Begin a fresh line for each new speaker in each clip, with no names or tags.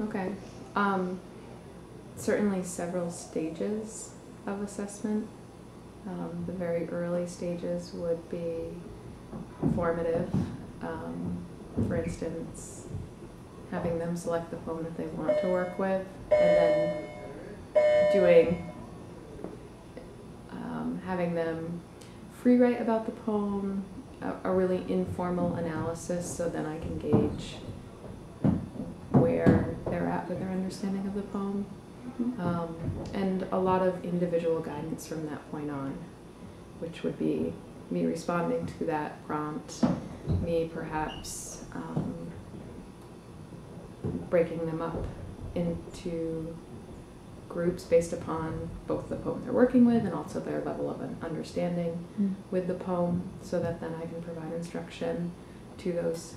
Okay. Certainly several stages of assessment. The very early stages would be formative. For instance, having them select the poem that they want to work with, and then having them free write about the poem, a really informal analysis, so then I can gauge where they're at with their understanding of the poem. And a lot of individual guidance from that point on, which would be me responding to that prompt, me perhaps breaking them up into groups based upon both the poem they're working with and also their level of an understanding with the poem, so that then I can provide instruction to those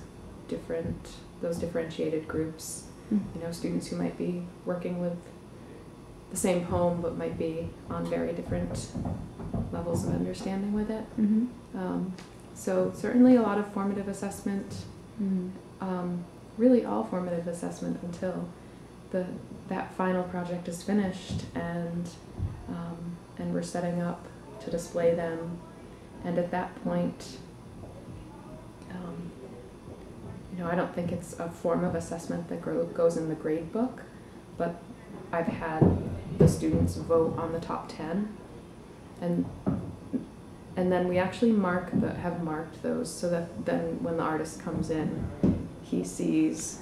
differentiated groups. You know, students who might be working with the same poem but might be on very different levels of understanding with it. So certainly a lot of formative assessment, really all formative assessment until that final project is finished and we're setting up to display them. And at that point, you know, I don't think it's a form of assessment that goes in the grade book, but I've had the students vote on the top 10, and then we actually have marked those, so that then when the artist comes in, he sees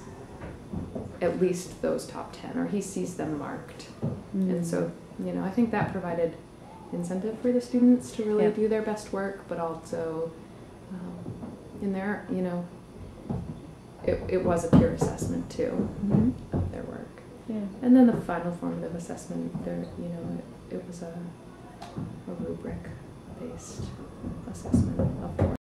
at least those top 10, or he sees them marked. And so, you know, I think that provided incentive for the students to really do their best work, but also in their, you know, it was a peer assessment too of their work. And then the final formative assessment, there, you know, it was a rubric based assessment of the work.